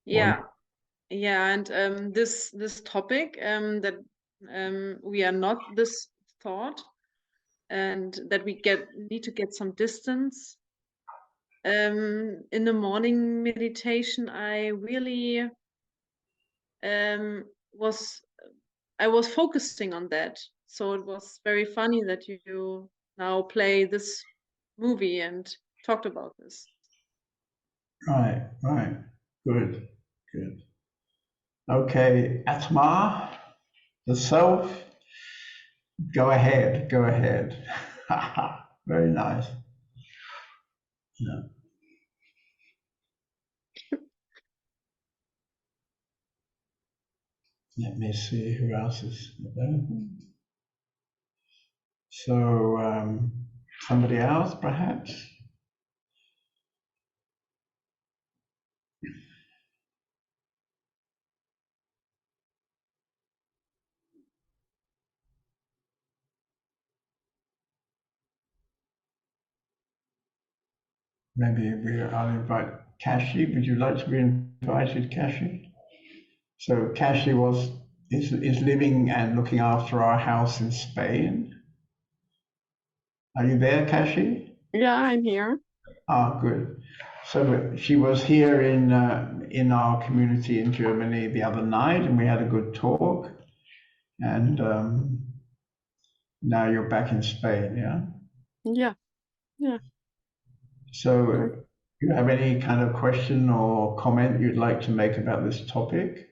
Yeah, yeah, and this topic that we are not this thought, and that we need to get some distance. In the morning meditation, I really was focusing on that. So it was very funny that you now play this movie and talked about this.
Right, right. Good, good. Okay, Atma, the self, go ahead, go ahead. Very nice. Yeah. Let me see who else is available. So, somebody else, perhaps? Maybe I'll invite Kashi. Would you like to be invited, Kashi? So Kashi is living and looking after our house in Spain. Are you there, Kashi?
Yeah, I'm here.
Ah, good. So she was here in our community in Germany the other night, and we had a good talk. And now you're back in Spain, yeah?
Yeah, yeah.
So, do you have any kind of question or comment you'd like to make about this topic?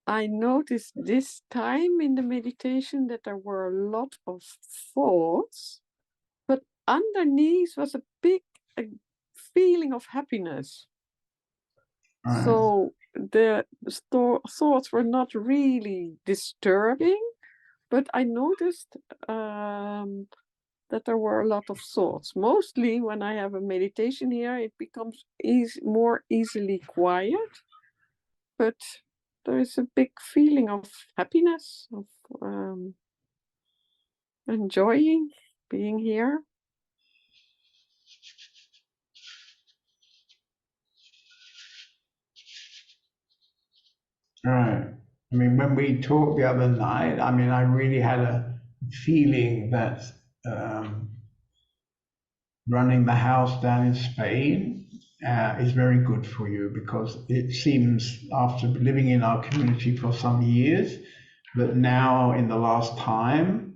I noticed this time in the meditation that there were a lot of thoughts, but underneath was a big feeling of happiness.
Right.
So the thoughts were not really disturbing, but I noticed that there were a lot of thoughts. Mostly when I have a meditation here, it becomes more easily quiet, but there is a big feeling of happiness, of enjoying being here.
Right. I mean, when we talked the other night, I mean, I really had a feeling that running the house down in Spain is very good for you because it seems after living in our community for some years that now in the last time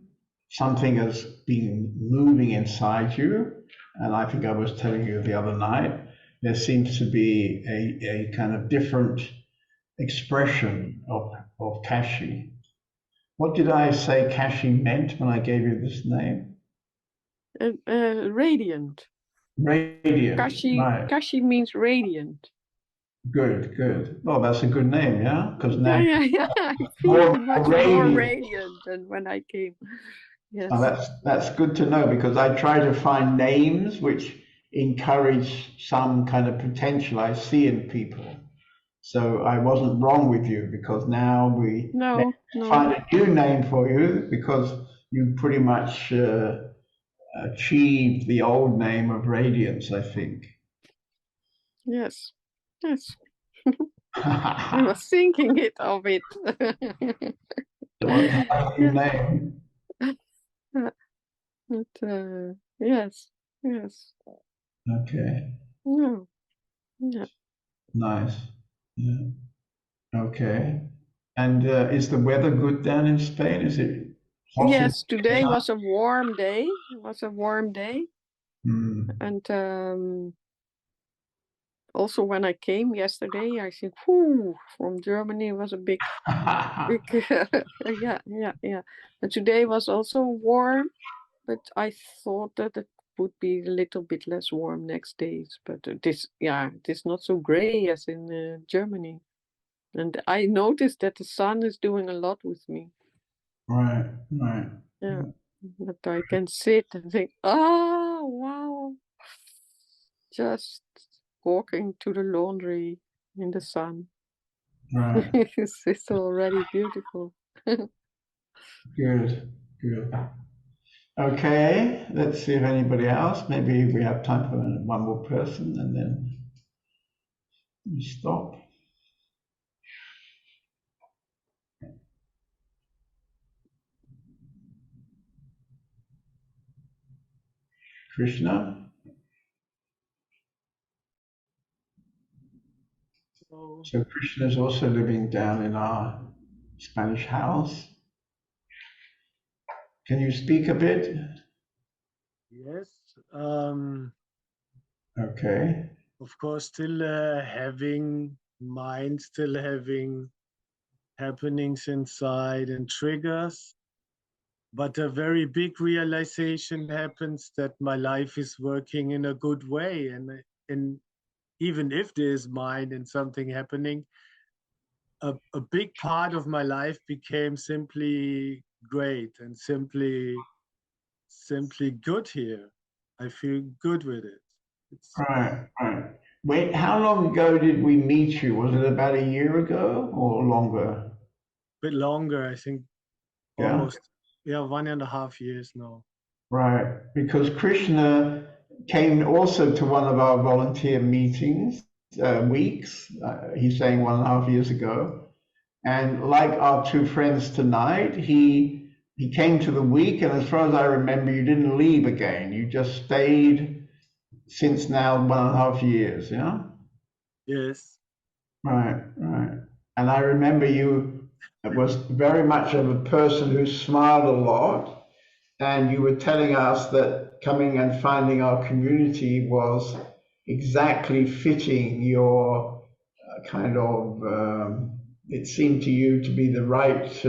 something has been moving inside you. And I think I was telling you the other night, there seems to be a kind of different expression of Kashi. What did I say Kashi meant when I gave you this name?
Radiant.
Radiant, right.
Kashi means radiant.
Good, good. Oh, that's a good name, yeah? Because now
yeah. I feel much more radiant than when I came. Yes.
Oh, that's good to know because I try to find names which encourage some kind of potential I see in people. So I wasn't wrong with you because now we find a new name for you because you pretty much achieved the old name of Radiance, I think.
Yes, yes. I was thinking of it.
What's the new name?
Yes, yes.
Okay.
Yeah, yeah.
Nice. Yeah. Okay. And is the weather good down in Spain? Is it hot in
Yes, today was a warm day. It was a warm day. And also when I came yesterday, I think, whoo, from Germany was a big, yeah. But today was also warm, but I thought that it would be a little bit less warm next days. But it is not so gray as in Germany. And I noticed that the sun is doing a lot with me.
Right.
Yeah. That I can sit and think, oh, wow. Just walking to the laundry in the sun.
Right.
It's already beautiful.
Good. Okay, let's see if anybody else. Maybe we have time for one more person and then we stop. Krishna? So Krishna is also living down in our Spanish house. Can you speak a bit?
Yes.
Okay.
Of course, still having mind, still having happenings inside and triggers. But a very big realization happens that my life is working in a good way. And even if there's mind and something happening, a big part of my life became simply great and simply good here. I feel good with it.
Right. Wait, how long ago did we meet you? Was it about a year ago or longer?
A bit longer, I think.
Yeah.
Almost, 1.5 years now.
Right, because Krishna came also to one of our volunteer meetings, weeks, he's saying 1.5 years ago. And like our two friends tonight, he came to the week, and as far as I remember, you didn't leave again. You just stayed since now 1.5 years, yeah?
Yes.
Right. And I remember you was very much of a person who smiled a lot, and you were telling us that coming and finding our community was exactly fitting your kind of, it seemed to you to be the right,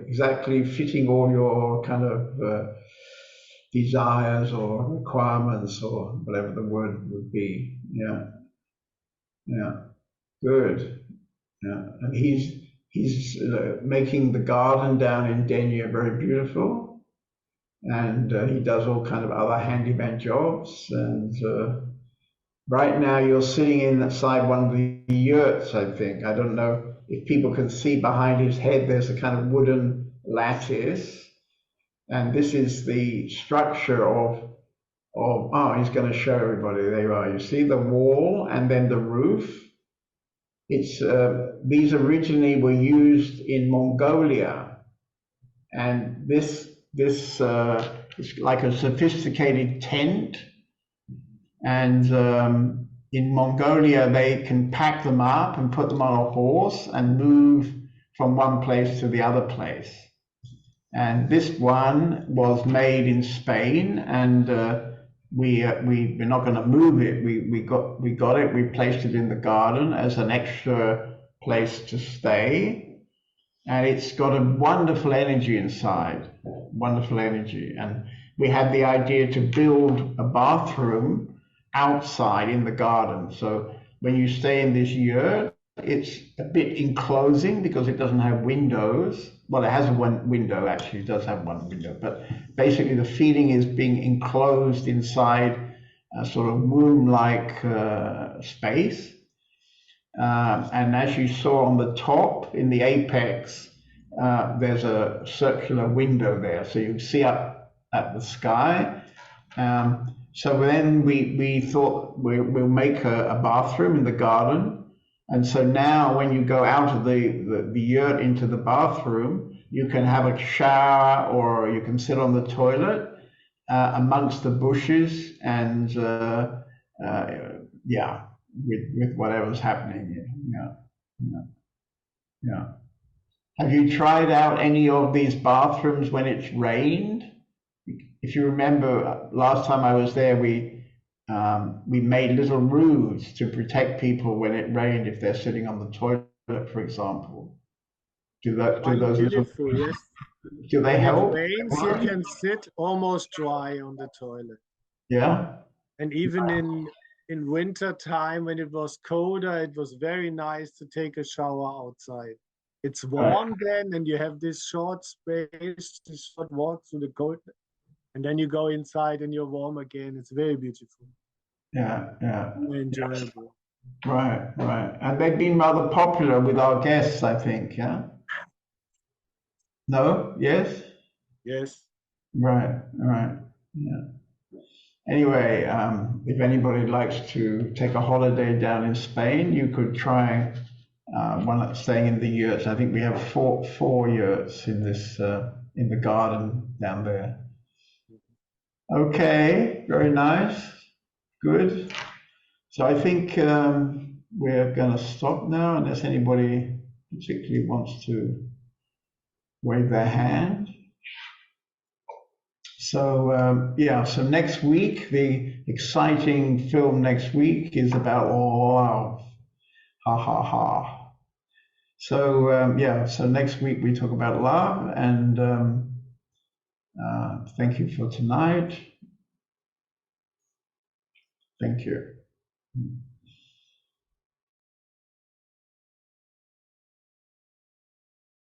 exactly fitting all your kind of desires or requirements or whatever the word would be. Yeah. Good. Yeah. And he's making the garden down in Denia very beautiful. And he does all kind of other handyman jobs. And right now you're sitting inside one of the yurts, I think. I don't know if people can see behind his head, there's a kind of wooden lattice. And this is the structure of he's going to show everybody. There you are. You see the wall and then the roof. It's these originally were used in Mongolia, and this is like a sophisticated tent. And in Mongolia, they can pack them up and put them on a horse and move from one place to the other place. And this one was made in Spain, and we're not going to move it. We got it. We placed it in the garden as an extra place to stay, and it's got a wonderful energy inside. Wonderful energy, and we had the idea to build a bathroom outside in the garden. So when you stay in this yurt, it's a bit enclosing because it doesn't have windows. Well, it has one window, actually, it does have one window, but basically the feeling is being enclosed inside a sort of womb-like space. And as you saw on the top, in the apex, there's a circular window there, so you see up at the sky. So then we thought we'll make a bathroom in the garden. And so now when you go out of the yurt into the bathroom, you can have a shower or you can sit on the toilet. amongst the bushes and yeah, with whatever's happening. Yeah. Have you tried out any of these bathrooms when it's rained? If you remember, last time I was there, we made little roofs to protect people when it rained if they're sitting on the toilet, for example. Do those little,
Beautiful, yes.
do they
When it
help?
rains, you can sit almost dry on the toilet.
Yeah.
And even in winter time, when it was colder, it was very nice to take a shower outside. It's warm then, and you have this short space, this short walk through the cold, and then you go inside and you're warm again. It's very beautiful.
Yeah.
Very enjoyable.
Right. And they've been rather popular with our guests, I think, yeah? No? Yes?
Yes.
Right. Yeah. Anyway, if anybody likes to take a holiday down in Spain, you could try one staying in the yurts. I think we have four yurts in this in the garden down there. Okay, very nice, good. So I think we're going to stop now, unless anybody particularly wants to wave their hand. So yeah, so next week, the exciting film next week is about love. Ha ha ha. So yeah, so next week we talk about love, and thank you for tonight. Thank you.